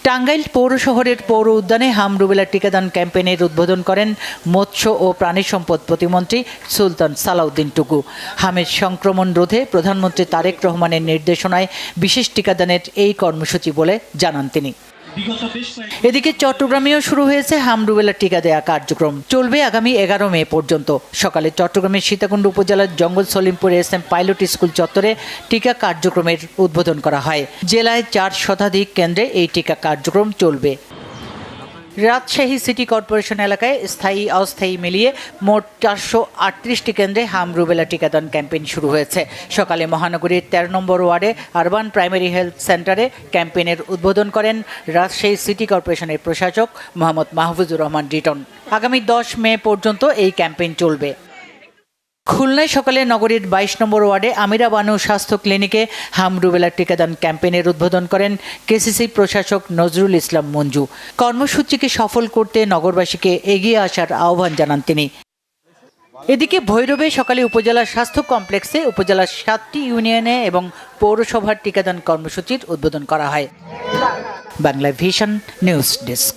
টাঙ্গাইল পৌর শহরের পৌর উদ্যানে হাম রুবেলা টিকাদান ক্যাম্পেইনের উদ্বোধন করেন মৎস্য ও প্রাণী সম্পদ প্রতিমন্ত্রী সুলতান সালাউদ্দিন টুকু। হামের সংক্রমণ রোধে প্রধানমন্ত্রী তারেক রহমানের নির্দেশনায় বিশেষ টিকাদানের এই কর্মসূচি বলে জানান তিনি। এদিকে চট্টগ্রামেও শুরু হয়েছে হাম রুবেলা টিকা দেয়া কার্যক্রম। চলবে আগামী 11 মে পর্যন্ত। সকালে চট্টগ্রামের সীতাকুণ্ড উপজেলার জঙ্গল সলিমপুর SM পাইলট স্কুল চত্বরে টিকা কার্যক্রমের উদ্বোধন করা হয়। জেলায় 4 শতাধিক কেন্দ্রে এই টিকা কার্যক্রম চলবে। রাজশাহী সিটি কর্পোরেশন এলাকায় স্থায়ী অস্থায়ী মিলিয়ে মোট 438টি কেন্দ্রে হাম রুবেলা টিকাদান ক্যাম্পেইন শুরু হয়েছে। সকালে মহানগরীর 13 নম্বর ওয়ার্ডে আরবান প্রাইমারি হেলথ সেন্টারে ক্যাম্পেইনের উদ্বোধন করেন রাজশাহী সিটি কর্পোরেশনের প্রশাসক মোহাম্মদ মাহফুজুর রহমান রিটন। আগামী 10 মে পর্যন্ত এই ক্যাম্পেইন চলবে। খুলনায় সকালে নগরীর 22 নম্বর ওয়ার্ডে আমিরা বানু স্বাস্থ্য ক্লিনিকে হাম রুবেলা টিকাদান ক্যাম্পেইনের উদ্বোধন করেন কেসিসি প্রশাসক নজরুল ইসলাম মঞ্জু। কর্মসূচিকে সফল করতে নগরবাসীকে এগিয়ে আসার আহ্বান জানান তিনি। এদিকে ভৈরবে সকালে উপজেলা স্বাস্থ্য কমপ্লেক্সে উপজেলার 7টি ইউনিয়নে এবং পৌরসভার টিকাদান কর্মসূচির উদ্বোধন করা হয়। Bangla vision news desk.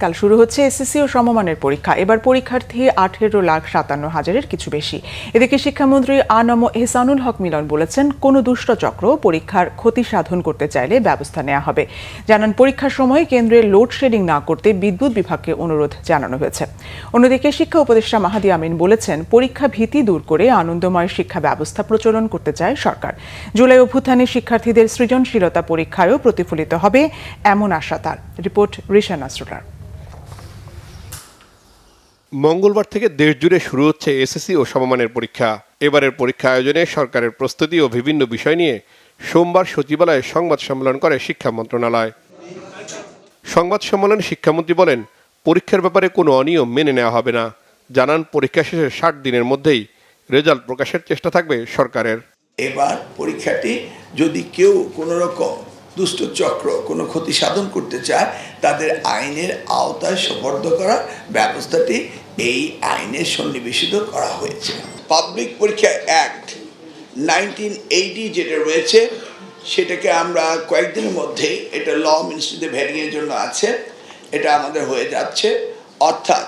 কাল শুরু হচ্ছে এসএসসি ও সমমানের পরীক্ষা। এবার পরীক্ষার্থী 18,57,000-এর কিছু বেশি। এদিকে শিক্ষামন্ত্রী আ.ন.ম এহসানুল হক মিলন বলেছেন, কোনো দুষ্ট চক্র পরীক্ষার ক্ষতি সাধন করতে চাইলে ব্যবস্থা নেওয়া হবে। জানান, পরীক্ষার সময় কেন্দ্রে লোডশেডিং না করতে বিদ্যুৎ বিভাগকে অনুরোধ জানানো হয়েছে। অন্যদিকে শিক্ষা উপদেষ্টা মাহাদি আমিন বলেছেন, পরীক্ষা ভীতি দূর করে আনন্দময় শিক্ষা ব্যবস্থা প্রচলন করতে চায় সরকার। জুলাই অভ্যুত্থানে শিক্ষার্থীদের সৃজনশীলতা পরীক্ষায়ও প্রতিফলিত হবে এমন আশা তার। রিপোর্ট রিশান আসরুলার। মঙ্গলবার থেকে দেশজুড়ে শুরু হচ্ছে এসএসসি ও সমমানের পরীক্ষা। এবারের পরীক্ষা আয়োজনে সরকারের প্রস্তুতি ও বিভিন্ন বিষয় নিয়ে সোমবার সচিবালয়ে সংবাদ সম্মেলন করে শিক্ষা মন্ত্রণালয়। সংবাদ সম্মেলনে শিক্ষামন্ত্রী বলেন, পরীক্ষার ব্যাপারে কোনো অনিয়ম মেনে নেওয়া হবে না। জানান, পরীক্ষা শেষে 60 দিনের মধ্যেই রেজাল্ট প্রকাশের চেষ্টা থাকবে সরকারের। এবার পরীক্ষাটি যদি কেউ কোনো রকম দুষ্ট চক্র কোনো ক্ষতি সাধন করতে চায়, তাদের আইনের আওতায় সোপর্দ করার ব্যবস্থাটি এই আইনে সন্নিবেশিত করা হয়েছে। পাবলিক পরীক্ষা অ্যাক্ট 1980 যেটা রয়েছে, সেটাকে আমরা কয়েকদিনের মধ্যেই এটা ল মিনিস্ট্রিতে ভ্যারিংয়ের জন্য আছে, এটা আমাদের হয়ে যাচ্ছে। অর্থাৎ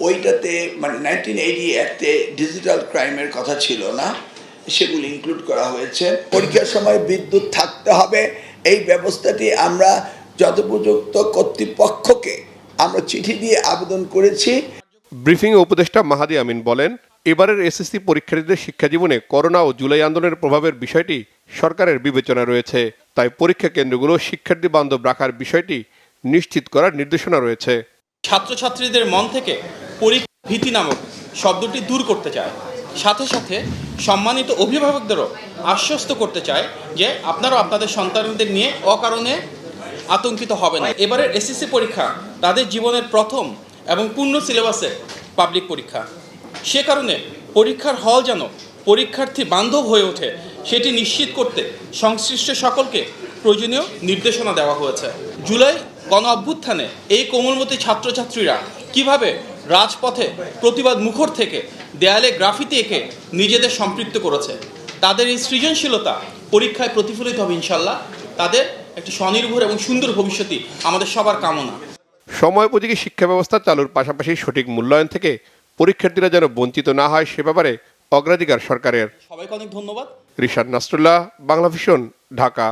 ওইটাতে মানে 1980 অ্যাক্টে ডিজিটাল ক্রাইমের কথা ছিল না, সেগুলি ইনক্লুড করা হয়েছে। পরীক্ষার সময় বিদ্যুৎ থাকতে হবে, এই ব্যবস্থাটি আমরা যথোপযুক্ত কর্তৃপক্ষকে আমরা চিঠি দিয়ে আবেদন করেছি। ব্রিফিংয়ে উপদেষ্টা মাহাদি আমিন বলেন, এবারের এসএসসি পরীক্ষার্থীদের শিক্ষা জীবনে করোনা ও জুলাই আন্দোলনের প্রভাবের বিষয়টি সরকারের বিবেচনা রয়েছে, তাই পরীক্ষা কেন্দ্রগুলো শিক্ষার্থী বান্ধব রাখার বিষয়টি নিশ্চিত করার নির্দেশনা রয়েছে। ছাত্রছাত্রীদের মন থেকে পরীক্ষা ভীতি নামক শব্দটি দূর করতে চায়, সাথে সাথে সম্মানিত অভিভাবকদেরও আশ্বস্ত করতে চায় যে আপনারাও আপনাদের সন্তানদের নিয়ে অকারণে আতঙ্কিত হবে না। এবারের এসএসসি পরীক্ষা তাদের জীবনের প্রথম এবং পূর্ণ সিলেবাসের পাবলিক পরীক্ষা, সে কারণে পরীক্ষার হল যেন পরীক্ষার্থী বান্ধব হয়ে ওঠে সেটি নিশ্চিত করতে সংশ্লিষ্ট সকলকে প্রয়োজনীয় নির্দেশনা দেওয়া হয়েছে। জুলাই গণ অভ্যুত্থানে এই কোমলমতি ছাত্রছাত্রীরা কিভাবে রাজপথে প্রতিবাদ মুখর থেকে দেয়ালে গ্রাফিতি এঁকে নিজেদের সম্পৃক্ত করেছে, তাদের এই সৃজনশীলতা পরীক্ষায় প্রতিফলিত হবে ইনশাল্লাহ। তাদের একটি স্বনির্ভর এবং সুন্দর ভবিষ্যৎই আমাদের সবার কামনা। সময়োপযোগী শিক্ষা ব্যবস্থা চালুর পাশাপাশি সঠিক মূল্যায়ন থেকে পরীক্ষার্থীরা যেন বঞ্চিত না হয় সে ব্যাপারে অগ্রাধিকার সরকারের। সবাইকে অনেক ধন্যবাদ। রিশাদ নাসরুল্লাহ, বাংলা ভিশন, ঢাকা।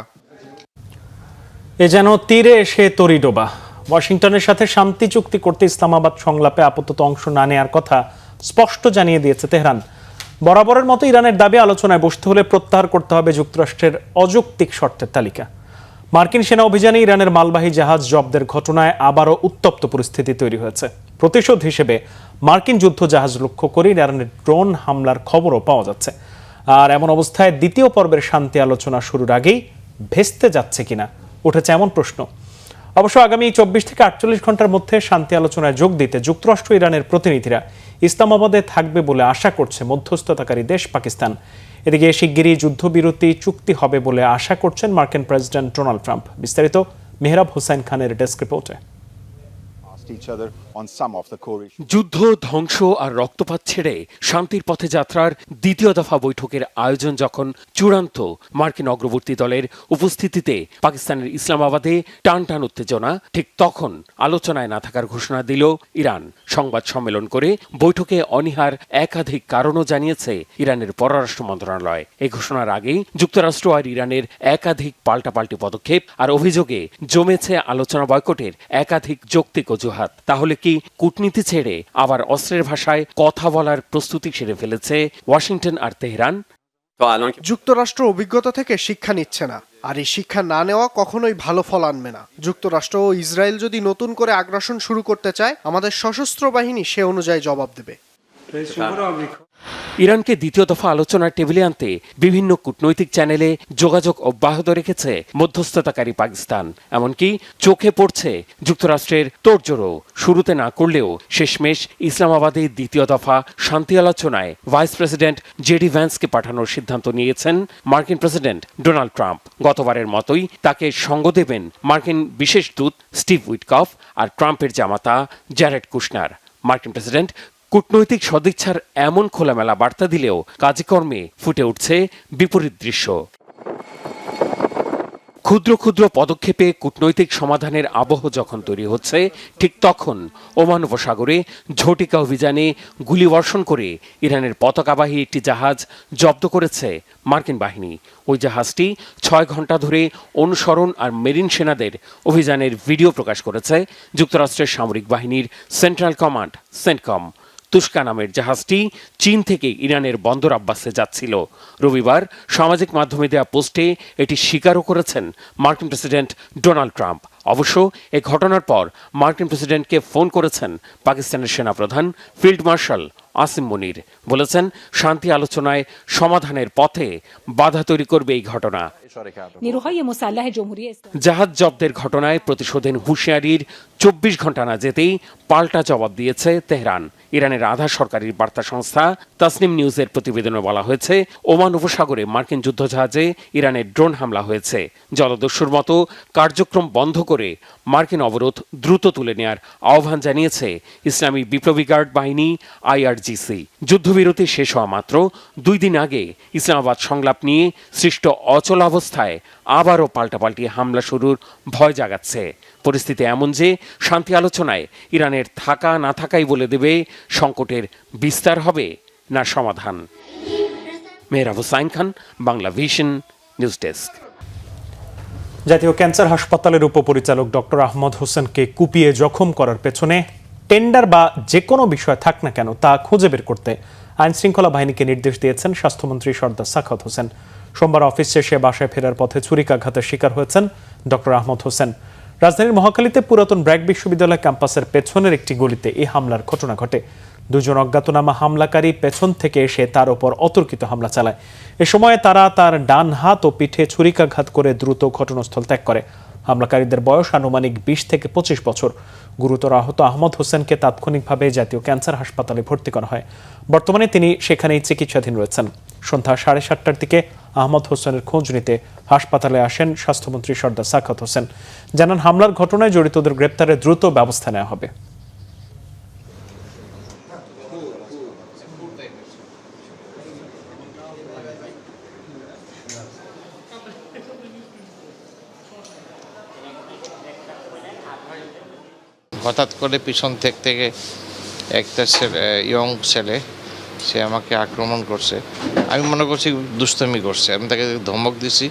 এ যেন তীরে এসে তরিডোবা। ওয়াশিংটনের সাথে শান্তি চুক্তি করতে ইসলামাবাদ সংলাপে আপাতত অংশ না নেওয়ার কথা স্পষ্ট জানিয়ে দিয়েছে তেহরান। বরাবরের মতো ইরানের দাবি আলোচনায় বসতে হলে প্রত্যাহার করতে হবে যুক্তরাষ্ট্রের অযৌক্তিক শর্তের তালিকা। মার্কিন সেনা অভিযানে ইরানের মালবাহী জাহাজ জব্দের ঘটনায় আবারও উত্তপ্ত পরিস্থিতি তৈরি হয়েছে। প্রতিশোধ হিসেবে মার্কিন যুদ্ধ জাহাজ লক্ষ্য করে ইরানের ড্রোন হামলার খবরও পাওয়া যাচ্ছে। আর এমন অবস্থায় দ্বিতীয় পর্বের শান্তি আলোচনা শুরুর আগেই ভেস্তে যাচ্ছে কিনা উঠেছে এমন প্রশ্ন। অবশ্য আগামী 24 থেকে 48 ঘন্টার মধ্যে শান্তি আলোচনায় যোগ দিতে যুক্তরাষ্ট্র ইরানের প্রতিনিধিরা ইসলামাবাদে থাকবে বলে আশা করছে মধ্যস্থতাকারী দেশ পাকিস্তান। এদিকে শিগগিরই যুদ্ধবিরতি চুক্তি হবে বলে আশা করছেন মার্কিন প্রেসিডেন্ট ডোনাল্ড ট্রাম্প। বিস্তারিত মেহরাব হোসেন খানের ডেস্ক রিপোর্টে। যুদ্ধ, ধ্বংস আর রক্তপাত ছেড়ে শান্তির পথে যাত্রার দ্বিতীয় দফা বৈঠকের আয়োজন যখন চূড়ান্ত, মার্কিন অগ্রবর্তী দলের উপস্থিতিতে পাকিস্তানের ইসলামাবাদে টান টান উত্তেজনা, ঠিক তখন আলোচনায় না থাকার ঘোষণা দিল ইরান। সংবাদ সম্মেলন করে বৈঠকে অনীহার একাধিক কারণও জানিয়েছে ইরানের পররাষ্ট্র মন্ত্রণালয়। এই ঘোষণার আগেই যুক্তরাষ্ট্র আর ইরানের একাধিক পাল্টাপাল্টি পদক্ষেপ আর অভিযোগে জমেছে আলোচনা বয়কটের একাধিক যৌক্তিক অজুহাত। তাহলে কি কূটনীতি ছেড়ে আবার অস্ত্রের ভাষায় কথা বলার প্রস্তুতি সেরে ফেলেছে ওয়াশিংটন আর তেহরান? যুক্তরাষ্ট্র অভিজ্ঞতা থেকে শিক্ষা নিচ্ছে না, আর এই শিক্ষা না নেওয়া কখনোই ভালো ফল আনবে না। যুক্তরাষ্ট্র ও ইসরায়েল যদি নতুন করে আগ্রাসন শুরু করতে চায়, আমাদের সশস্ত্র বাহিনী সে অনুযায়ী জবাব দেবে। ইরানকে দ্বিতীয় দফা আলোচনার টেবিলে আনতে বিভিন্ন কূটনৈতিক চ্যানেলে যোগাযোগ অব্যাহত রেখেছে মধ্যস্থতাকারী পাকিস্তান। এমনকি চোখে পড়ছে যুক্তরাষ্ট্রের তোড়জোড়ও। শুরুতে না করলেও শেষমেশ ইসলামাবাদে দ্বিতীয় দফা শান্তি আলোচনায় ভাইস প্রেসিডেন্ট জেডি ভ্যান্সকে পাঠানোর সিদ্ধান্ত নিয়েছেন মার্কিন প্রেসিডেন্ট ডোনাল্ড ট্রাম্প। গতবারের মতোই তাকে সঙ্গ দেবেন মার্কিন বিশেষ দূত স্টিভ উইটকফ আর ট্রাম্পের জামাতা জ্যারেড কুশনার। মার্কিন প্রেসিডেন্ট কূটনৈতিক সদিচ্ছার এমন খোলামেলা বার্তা দিলেও কাজকর্মে ফুটে উঠছে বিপরীত দৃশ্য। ক্ষুদ্র ক্ষুদ্র পদক্ষেপে কূটনৈতিক সমাধানের আবহ যখন তৈরি হচ্ছে, ঠিক তখন ওমান উপসাগরে ঝটিকা অভিযানে গুলিবর্ষণ করে ইরানের পতাকাবাহী একটি জাহাজ জব্দ করেছে মার্কিন বাহিনী। ওই জাহাজটি 6 ঘন্টা ধরে অনুসরণ আর মেরিন সেনাদের অভিযানের ভিডিও প্রকাশ করেছে যুক্তরাষ্ট্রের সামরিক বাহিনীর সেন্ট্রাল কমান্ড সেন্টকম। তুস্কা নামের জাহাজটি চীন থেকে ইরানের বন্দর আব্বাসে যাচ্ছিল। রবিবার সামাজিক মাধ্যমে দেওয়া পোস্টে এটি স্বীকারও করেছেন মার্কিন প্রেসিডেন্ট ডোনাল্ড ট্রাম্প। অবশ্য এই ঘটনার পর মার্কিন প্রেসিডেন্টকে ফোন করেছেন পাকিস্তানের সেনাপ্রধান ফিল্ড মার্শাল আসিম মুনির। বলেছেন, শান্তি আলোচনায় সমাধানের পথে বাধা তৈরি করবে এই ঘটনা। জাহাজ জব্দের ঘটনায় প্রতিশোধের হুঁশিয়ারির 24 ঘন্টা না যেতেই পাল্টা জবাব দিয়েছে তেহরান। ইরানের আধা সরকারি বার্তা সংস্থা তাসনিম নিউজের প্রতিবেদনে বলা হয়েছে, ওমান উপসাগরে মার্কিন যুদ্ধজাহাজে ইরানের ড্রোন হামলা হয়েছে। জলদস্যুর মতো কার্যক্রম বন্ধ করে মার্কিন অবরোধ দ্রুত তুলে নেওয়ার আহ্বান জানিয়েছে ইসলামী বিপ্লবী গার্ড বাহিনী IRGC। যুদ্ধবিরতি শেষ হওয়া মাত্র 2 দিন আগে ইসলামাবাদ সংলাপ নিয়ে সৃষ্ট অচলাবস্থায় আবারও পাল্টাপাল্টি হামলা শুরুর ভয় জাগাচ্ছে। পরিস্থিতি এমন যে শান্তি আলোচনায় ইরানের থাকা না থাকাই বলে দেবে সংকটের বিস্তার হবে না সমাধান। Mehrab Hussain Khan, Bangla vision, news desk. জাতীয় ক্যান্সার হাসপাতালের উপপরিচালক ডক্টর আহমদ হোসেনকে কুপিয়ে জখম করার পেছনে টেন্ডার বা যে কোনো বিষয় থাক না কেন তা খুঁজে বের করতে আইন শৃঙ্খলা বাহিনীকে নির্দেশ দিয়েছেন স্বাস্থ্যমন্ত্রী সর্দার সাখাওয়াত হোসেন। সোমবার অফিস শেষে বাসায় ফেরার পথে ছুরিকাঘাতের শিকার হয়েছেন ডক্টর আহমদ হোসেন। রাজধানীর মহাখালীতে পুরাতন ব্র্যাক বিশ্ববিদ্যালয় ক্যাম্পাসের পেছনের একটি গলিতে এই হামলার ঘটনা ঘটে। দুজন অজ্ঞাতনামা হামলাকারী পেছন থেকে এসে তার উপর অতর্কিত হামলা চালায়। এ সময় তারা তার ডান হাত ও পিঠে ছুরিকাঘাত করে দ্রুত ঘটনাস্থল ত্যাগ করে। হামলাকারীদের বয়স আনুমানিক 20 থেকে 25 বছর। গুরুতর আহত আহমদ হোসেনকে তাৎক্ষণিকভাবে জাতীয় ক্যান্সার হাসপাতালে ভর্তি করা হয়। বর্তমানে তিনি সেখানেই চিকিৎসাধীন রয়েছেন। সন্ধ্যা 7:30টার দিকে আহমদ হোসেনের খোঁজ নিতে হাসপাতালে আসেন স্বাস্থ্যমন্ত্রী সর্দার সাখাওয়াত হোসেন। জানান, হামলার ঘটনায় জড়িতদের গ্রেপ্তারে দ্রুত ব্যবস্থা নেওয়া হবে। হঠাৎ করে পিছন থেকে একটা ইয়ং ছেলে সে আমাকে আক্রমণ করছে। আমি মনে করছি দুষ্টমি করছে, আমি তাকে ধমক দিছি,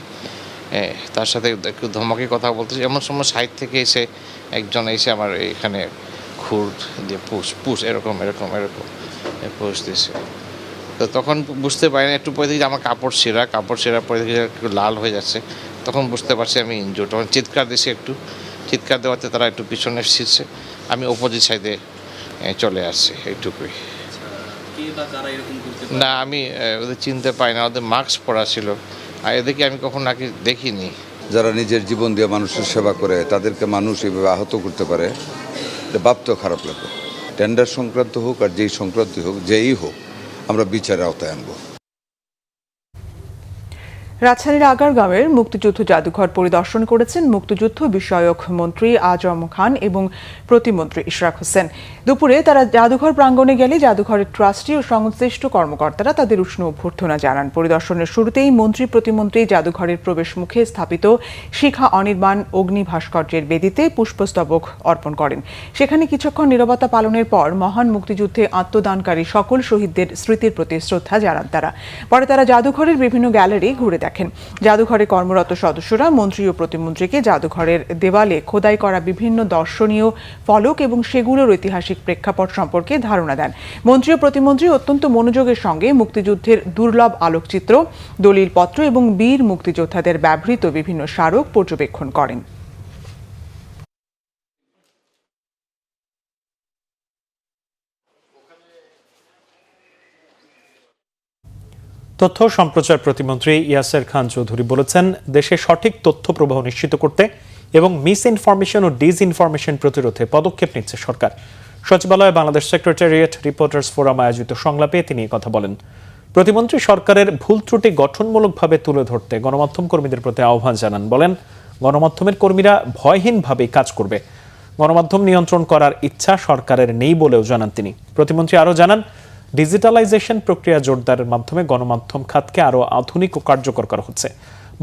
তার সাথে একটু ধমকে কথা বলতেছি। এমন সময় সাইড থেকে এসে একজন এসে আমার এখানে খুর দিয়ে পুষ এরকম পুষ দিছে। তো তখন বুঝতে পারি না, একটু পরে দেখি আমার কাপড় ছেঁড়া পরে দেখি একটু লাল হয়ে যাচ্ছে। তখন বুঝতে পারছি আমি ইনজুর্ড। তখন চিৎকার দিছি, চিৎকার দেওয়াতে তারা একটু পিছনে এসেছে, আমি অপোজিট সাইডে চলে আসছি। এইটুকুই। না, আমি ওদের চিনতে পাই না, ওদের মাস্ক পরা ছিল, আর এদেরকে আমি কখনো আগে দেখিনি। যারা নিজের জীবন দিয়ে মানুষের সেবা করে তাদেরকে মানুষ এভাবে আহত করতে পারে, এটা ভাবতেও খারাপ লাগে। টেন্ডার সংক্রান্ত হোক আর যেই সংক্রান্ত হোক, যেই হোক, আমরা বিচারের আওতায় আনবো। রাজধানীর আগারগাঁওয়ের মুক্তিযুদ্ধ জাদুঘর পরিদর্শন করেছেন মুক্তিযুদ্ধ বিষয়ক মন্ত্রী আজম খান এবং প্রতিমন্ত্রী ইশরাক হোসেন। দুপুরে তারা জাদুঘর প্রাঙ্গণে গেলে জাদুঘরের ট্রাস্টি ও সংশ্লিষ্ট কর্মকর্তারা তাদের উষ্ণ অভ্যর্থনা জানান। পরিদর্শনের শুরুতেই মন্ত্রী প্রতিমন্ত্রী জাদুঘরের প্রবেশ মুখে স্থাপিত শিখা অনির্বাণ অগ্নি ভাস্কর্যের বেদিতে পুষ্পস্তবক অর্পণ করেন। সেখানে কিছুক্ষণ নীরবতা পালনের পর মহান মুক্তিযুদ্ধে আত্মদানকারী সকল শহীদদের স্মৃতির প্রতি শ্রদ্ধা জানান তারা। পরে তারা জাদুঘরের বিভিন্ন গ্যালারি ঘুরে দেখেন। জাদুঘরে কর্মরত সদস্যরা মন্ত্রী ও প্রতিমন্ত্রীকে জাদুঘরের দেওয়ালে খোদাই করা বিভিন্ন দর্শনীয় ফলক এবং সেগুলোর ঐতিহাসিক প্রেক্ষাপট সম্পর্কে ধারণা দেন। মন্ত্রী ও প্রতিমন্ত্রী অত্যন্ত মনোযোগের সঙ্গে মুক্তিযুদ্ধের দুর্লভ আলোকচিত্র, দলিলপত্র এবং বীর মুক্তিযোদ্ধাদের ব্যবহৃত বিভিন্ন স্মারক পর্যবেক্ষণ করেন। তথ্য সম্প্রচার প্রতিমন্ত্রী ইয়াসের খান চৌধুরী বলেছেন, দেশে সঠিক তথ্য প্রবাহ নিশ্চিত করতে এবং মিস ইনফরমেশন ও ডিসইনফরমেশন প্রতিরোধে পদক্ষেপ নিচ্ছে সরকার। সচিবালয়ে বাংলাদেশ সেক্রেটারিয়েট রিপোর্টার্স ফোরাম আয়োজিত সংলাপে তিনি কথা বলেন। প্রতিমন্ত্রী সরকারের ভুল ত্রুটি গঠনমূলকভাবে তুলে ধরতে গণমাধ্যম কর্মীদের প্রতি আহ্বান জানান। বলেন, গণমাধ্যমের কর্মীরা ভয়হীনভাবে কাজ করবে। গণমাধ্যম নিয়ন্ত্রণ করার ইচ্ছা সরকারের নেই বলেও জানান তিনি। প্রতিমন্ত্রী আরও জানান, ডিজিটালাইজেশন প্রক্রিয়া জোরদারের মাধ্যমে গণমাধ্যম খাতকে আরও আধুনিক ও কার্যকর করা হচ্ছে।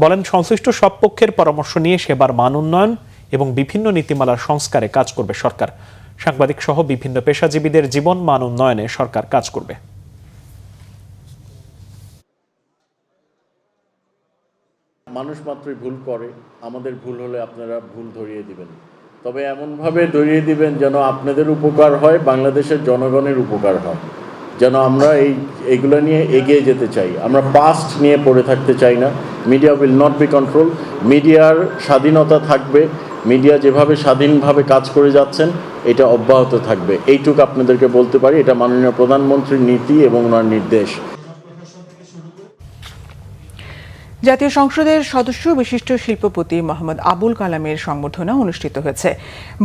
বলেন, সংশ্লিষ্ট সব পক্ষের পরামর্শ নিয়ে সেবার মান উন্নয়ন এবং বিভিন্ন নীতিমালার সংস্কারে কাজ করবে সরকার। সাংবাদিক সহ বিভিন্ন পেশাজীবীদের জীবন মান উন্নয়নে সরকার কাজ করবে। মানুষ মাত্রই ভুল করে, আমাদের ভুল হলে আপনারা ভুল ধরিয়ে দিবেন, তবে এমনভাবে ধরিয়ে দিবেন যেন আপনাদের উপকার হয়, বাংলাদেশের জনগণের উপকার হয়, যেন আমরা এইগুলো নিয়ে এগিয়ে যেতে চাই। আমরা পাস্ট নিয়ে পড়ে থাকতে চাই না। Media will not be control. মিডিয়ার স্বাধীনতা থাকবে, মিডিয়া যেভাবে স্বাধীনভাবে কাজ করে যাচ্ছেন এটা অব্যাহত থাকবে। এইটুকু আপনাদেরকে বলতে পারি, এটা মাননীয় প্রধানমন্ত্রীর নীতি এবং ওনার নির্দেশ। জাতীয় সংসদের সদস্য বিশিষ্ট শিল্পপতি মোহাম্মদ আবুল কালামের সংবর্ধনা অনুষ্ঠিত হয়েছে।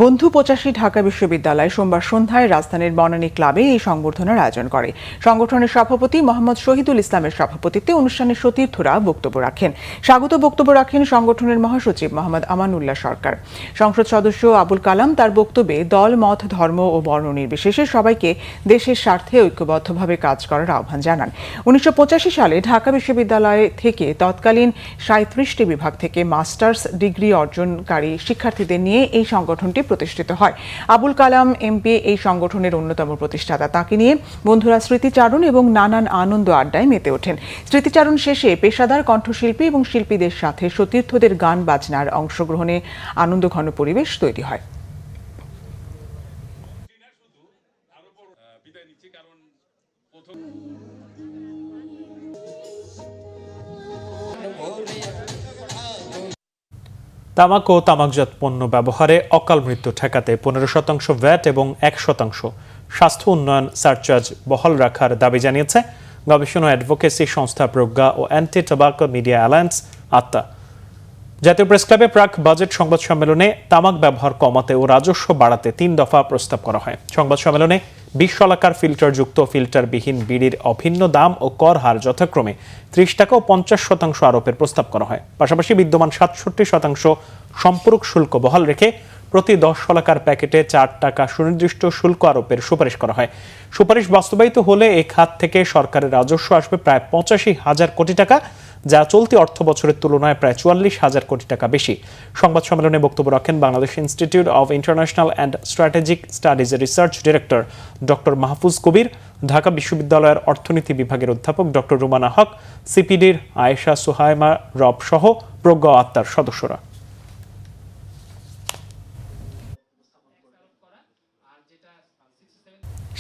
বন্ধু 85 ঢাকা বিশ্ববিদ্যালয় সোমবার সন্ধ্যায় রাজধানীর বনানী ক্লাবে এই সংবর্ধনার আয়োজন করে। সংগঠনের সভাপতি মোহাম্মদ শহীদুল ইসলামের সভাপতিত্বে অনুষ্ঠানে সতীর্থরা বক্তব্য রাখেন। স্বাগত বক্তব্য রাখেন সংগঠনের মহাসচিব মোহাম্মদ আমানুল্লাহ সরকার। সংসদ সদস্য আবুল কালাম তার বক্তব্যে দল, মত, ধর্ম ও বর্ণ নির্বিশেষে সবাইকে দেশের স্বার্থে ঐক্যবদ্ধভাবে কাজ করার আহ্বান জানান। 1985 সালে ঢাকা বিশ্ববিদ্যালয় থেকে তৎকালীন তৎকালীন 37টি বিভাগ থেকে মাস্টার্স ডিগ্রি অর্জনকারী শিক্ষার্থীদের নিয়ে এই সংগঠনটি প্রতিষ্ঠিত হয়। আবুল কালাম এমপি এই সংগঠনের অন্যতম প্রতিষ্ঠাতা। তাকে নিয়ে বন্ধুরা স্মৃতিচারণ এবং নানান আনন্দ আড্ডায় মেতে ওঠেন। স্মৃতিচারণ শেষে পেশাদার কণ্ঠশিল্পী এবং শিল্পীদের সাথে সতীর্থদের গান বাজনার অংশগ্রহণে আনন্দঘন পরিবেশ তৈরি হয়। তামাক ও তামাকজাত পণ্য ব্যবহারে অকাল মৃত্যু ঠেকাতে 15% ভ্যাট এবং 1% স্বাস্থ্য উন্নয়ন সারচার্জ বহাল রাখার দাবি জানিয়েছে গবেষণা ও অ্যাডভোকেসি সংস্থা প্রজ্ঞা ও অ্যান্টি টোবাকো মিডিয়া অ্যালায়েন্স আত্মা। জাতীয় প্রেস ক্লাবে প্রাক বাজেট সংবাদ সম্মেলনে তামাক ব্যবহার কমাতে ও রাজস্ব বাড়াতে 3 দফা প্রস্তাব করা হয়। সংবাদ সম্মেলনে 20 শলাকার ফিল্টারযুক্ত ফিল্টারবিহীন বিড়ির অভিন্ন দাম ও কর হার যথাক্রমে 30 টাকা ও 50% আরোপের প্রস্তাব করা হয়। পাশাপাশি বিদ্যমান 67% সম্পূরক শুল্ক বহাল রেখে প্রতি 10 শলাকার প্যাকেটে 4 টাকা সুনির্দিষ্ট শুল্ক আরোপের সুপারিশ করা হয়। সুপারিশ বাস্তবায়িত হলে এই খাত থেকে সরকারের রাজস্ব আসবে প্রায় 85,000 কোটি টাকা, যা চলতি অর্থ বছরের তুলনায় প্রায় 44,000 কোটি টাকা বেশি। সংবাদ সম্মেলনে বক্তব্য রাখেন Bangladesh institute of international and strategic স্টাডিজের research director doctor Mahfuz Kabir, Dhaka বিশ্ববিদ্যালয়ের অর্থনীতি বিভাগের অধ্যাপক ডক্টর রুমানা হক, সিপিডির আয়েশা সুহাইমা রব সহ প্রজ্ঞা আত্মার সদস্যরা।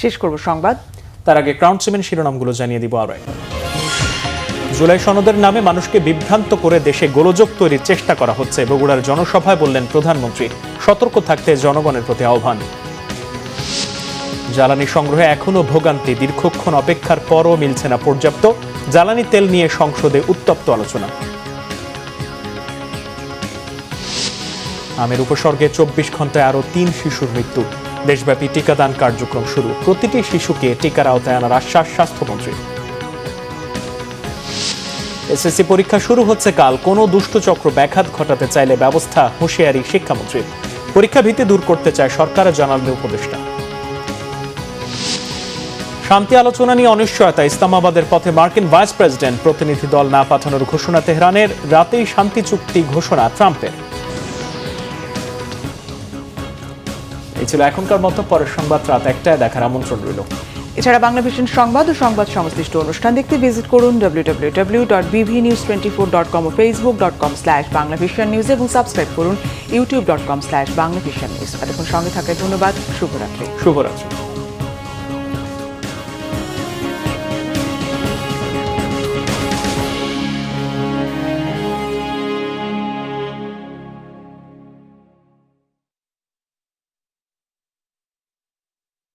শেষ করব সংবাদ, তার আগে ক্রাউন সিমেন্ট শিরোনামগুলো জানিয়ে দিব আরো। জুলাই সনদের নামে মানুষকে বিভ্রান্ত করে দেশে গোলযোগ তৈরির চেষ্টা করা হচ্ছে, বগুড়ার জনসভায় বললেন প্রধানমন্ত্রী। সতর্ক থাকতে জনগণের প্রতি আহ্বান। জ্বালানি সংগ্রহে এখনো ভোগান্তি, দীর্ঘক্ষণ অপেক্ষার পরও মিলছে না পর্যাপ্ত। জ্বালানি তেল নিয়ে সংসদে উত্তপ্ত আলোচনা। আমের উপসর্গে 24 ঘন্টায় আরো 3 শিশুর মৃত্যু। দেশব্যাপী টিকাদান কার্যক্রম শুরু। প্রতিটি শিশুকে টিকার আওতায় আনার আশ্বাস স্বাস্থ্যমন্ত্রী। এসএসসি পরীক্ষা শুরু হচ্ছে কাল। কোনো দুষ্টচক্র ব্যাঘাত ঘটাতে চাইলে ব্যবস্থা, হুঁশিয়ারি শিক্ষামন্ত্রীর। পরীক্ষা ভীতি দূর করতে চায় সরকার, জানালেন উপদেষ্টা। শান্তি আলোচনা নিয়ে অনিশ্চয়তা। ইসলামাবাদের পথে মার্কিন ভাইস প্রেসিডেন্ট। প্রতিনিধি দল না পাঠানোর ঘোষণা তেহরানের। রাতেই শান্তি চুক্তি ঘোষণা ট্রাম্পের। এই ছিল এখনকার মতো। পরের সংবাদ রাত 1টায় দেখার আমন্ত্রণ রইল। এছাড়া বাংলা ভিশন সংবাদ ও সংবাদ সংশ্লিষ্ট অনুষ্ঠান দেখতে ভিজিট করুন www.bvnews24.com ও facebook.com/banglavisionnews এবং সাবস্ক্রাইব করুন youtube.com/banglavisionnews। এতক্ষণ সঙ্গে থাকার ধন্যবাদ। শুভরাত্রি।